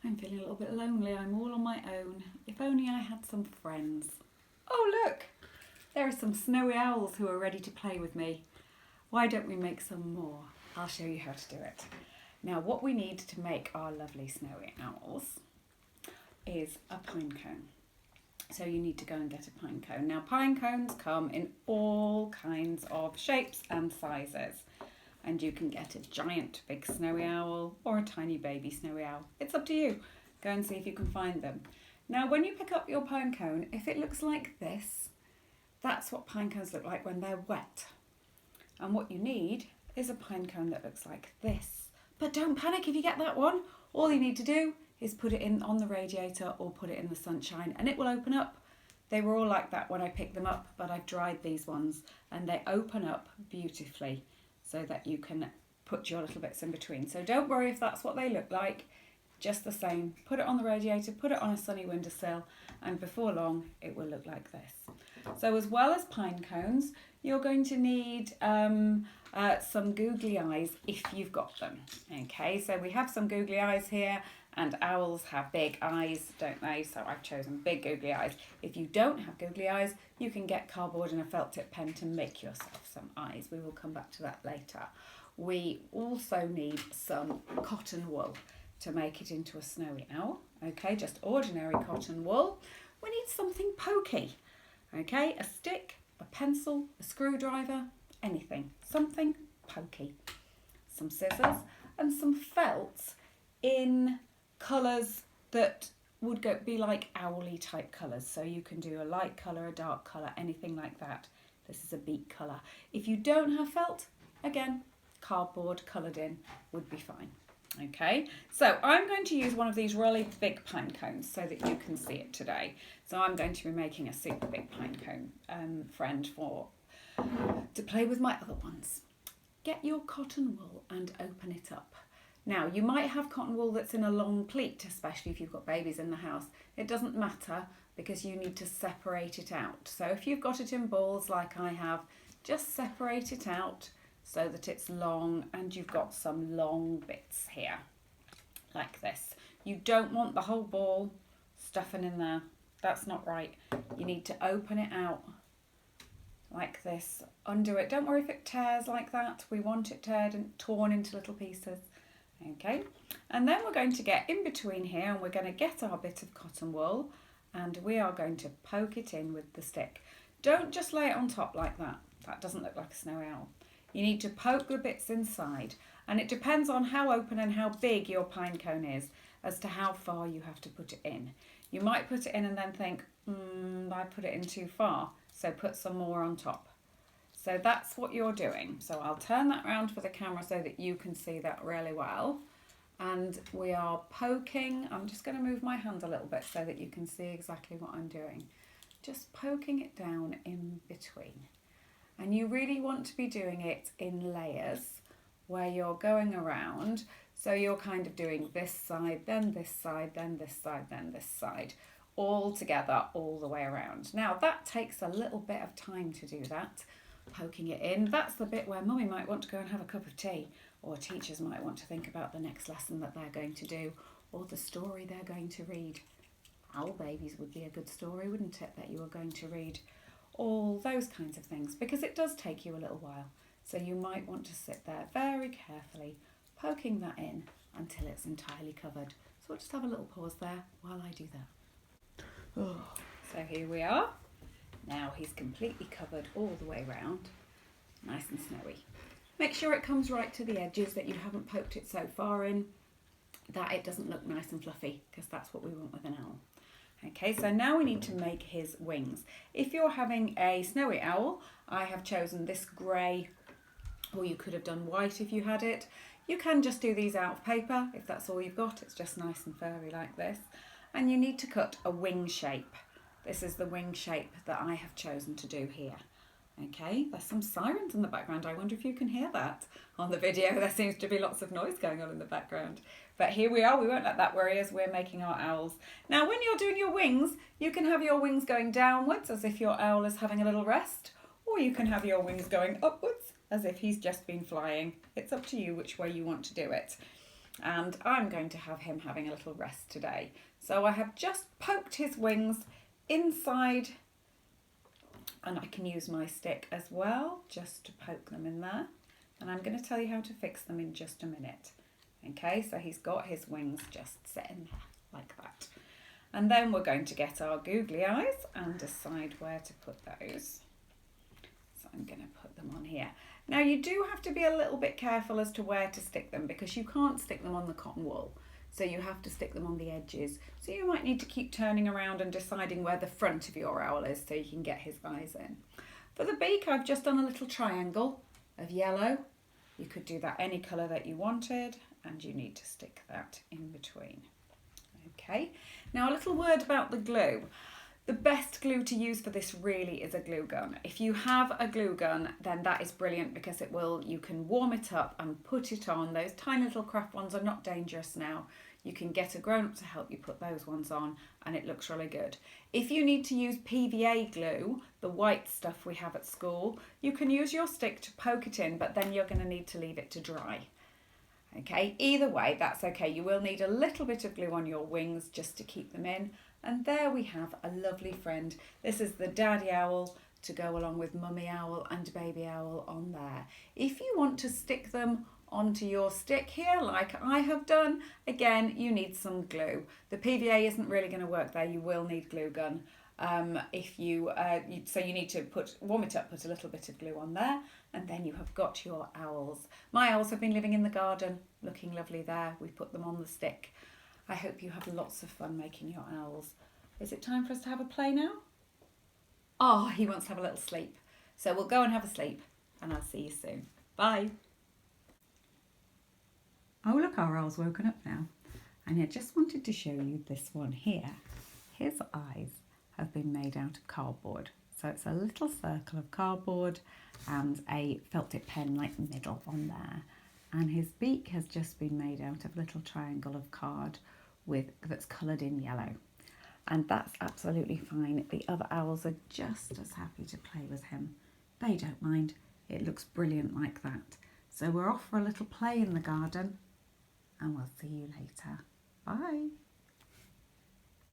I'm feeling a little bit lonely. I'm all on my own. If only I had some friends. Oh, look! There are some snowy owls who are ready to play with me. Why don't we make some more? I'll show you how to do it. Now, what we need to make our lovely snowy owls is a pine cone. So you need to go and get a pine cone. Now, pine cones come in all kinds of shapes and sizes. And you can get a giant big snowy owl or a tiny baby snowy owl. It's up to you. Go and see if you can find them. Now, when you pick up your pine cone, if it looks like this, that's what pine cones look like when they're wet. And what you need is a pine cone that looks like this. But don't panic if you get that one. All you need to do is put it in on the radiator or put it in the sunshine and it will open up. They were all like that when I picked them up, but I've dried these ones and they open up beautifully so that you can put your little bits in between. So don't worry if that's what they look like. Just the same, put it on the radiator, put it on a sunny windowsill, and before long it will look like this. So as well as pine cones, you're going to need some googly eyes if you've got them. Okay, so we have some googly eyes here, and owls have big eyes, don't they? So I've chosen big googly eyes. If you don't have googly eyes, you can get cardboard and a felt tip pen to make yourself some eyes. We will come back to that later. We also need some cotton wool to make it into a snowy owl. Okay, just ordinary cotton wool. We need something pokey. Okay, a stick, a pencil, a screwdriver, anything, something pokey. Some scissors and some felt in colours that would be like owly type colours. So you can do a light colour, a dark colour, anything like that. This is a beet colour. If you don't have felt, again, cardboard coloured in would be fine. Okay, so I'm going to use one of these really big pine cones so that you can see it today. So I'm going to be making a super big pine cone friend to play with my other ones. Get your cotton wool and open it up. Now, you might have cotton wool that's in a long pleat, especially if you've got babies in the house. It doesn't matter because you need to separate it out. So if you've got it in balls like I have, just separate it out so that it's long and you've got some long bits here, like this. You don't want the whole ball stuffing in there. That's not right. You need to open it out like this, undo it. Don't worry if it tears like that. We want it torn into little pieces. Okay, and then we're going to get in between here and we're going to get our bit of cotton wool and we are going to poke it in with the stick. Don't just lay it on top like that. That doesn't look like a snowy owl. You need to poke the bits inside, and it depends on how open and how big your pine cone is as to how far you have to put it in. You might put it in and then think, I put it in too far, so put some more on top. So that's what you're doing. So I'll turn that around for the camera so that you can see that really well. And we are poking, I'm just going to move my hand a little bit so that you can see exactly what I'm doing. Just poking it down in between. And you really want to be doing it in layers where you're going around. So you're kind of doing this side, then this side, then this side, then this side, all together, all the way around. Now that takes a little bit of time to do that, poking it in. That's the bit where mummy might want to go and have a cup of tea, or teachers might want to think about the next lesson that they're going to do, or the story they're going to read. Owl babies would be a good story, wouldn't it, that you were going to read? All those kinds of things, because it does take you a little while. So you might want to sit there very carefully, poking that in until it's entirely covered. So we'll just have a little pause there while I do that. Oh. So here we are. Now he's completely covered all the way round, nice and snowy. Make sure it comes right to the edges, that you haven't poked it so far in that it doesn't look nice and fluffy, because that's what we want with an owl. Okay, so now we need to make his wings. If you're having a snowy owl, I have chosen this grey, or you could have done white if you had it. You can just do these out of paper if that's all you've got. It's just nice and furry like this. And you need to cut a wing shape. This is the wing shape that I have chosen to do here. Okay, there's some sirens in the background. I wonder if you can hear that on the video. There seems to be lots of noise going on in the background. But here we are, we won't let that worry us, we're making our owls. Now when you're doing your wings, you can have your wings going downwards as if your owl is having a little rest, or you can have your wings going upwards as if he's just been flying. It's up to you which way you want to do it. and I'm going to have him having a little rest today. So I have just poked his wings inside, and I can use my stick as well just to poke them in there. And I'm going to tell you how to fix them in just a minute. Okay, so he's got his wings just sitting there like that. And then we're going to get our googly eyes and decide where to put those. So I'm going to put them on here. Now you do have to be a little bit careful as to where to stick them, because you can't stick them on the cotton wool. So you have to stick them on the edges. So you might need to keep turning around and deciding where the front of your owl is so you can get his eyes in. For the beak, I've just done a little triangle of yellow. You could do that any colour that you wanted, and you need to stick that in between. Okay, now a little word about the glue. The best glue to use for this really is a glue gun. If you have a glue gun, then that is brilliant, because you can warm it up and put it on. Those tiny little craft ones are not dangerous now. You can get a grown-up to help you put those ones on, and it looks really good. If you need to use PVA glue, the white stuff we have at school, you can use your stick to poke it in, but then you're going to need to leave it to dry. Okay, either way, that's okay. You will need a little bit of glue on your wings just to keep them in. And there we have a lovely friend. This is the daddy owl to go along with mummy owl and baby owl on there. If you want to stick them onto your stick here, like I have done, again, you need some glue. The PVA isn't really going to work there. You will need glue gun. So you need to warm it up, put a little bit of glue on there, and then you have got your owls. My owls have been living in the garden, looking lovely there. We put them on the stick. I hope you have lots of fun making your owls. Is it time for us to have a play now? Oh, he wants to have a little sleep. So we'll go and have a sleep, and I'll see you soon. Bye. Oh, look, our owl's woken up now. And I just wanted to show you this one here. His eyes have been made out of cardboard. So it's a little circle of cardboard and a felt tip pen like middle on there. And his beak has just been made out of a little triangle of card that's coloured in yellow. And that's absolutely fine. The other owls are just as happy to play with him. They don't mind. It looks brilliant like that. So we're off for a little play in the garden, and we'll see you later. Bye.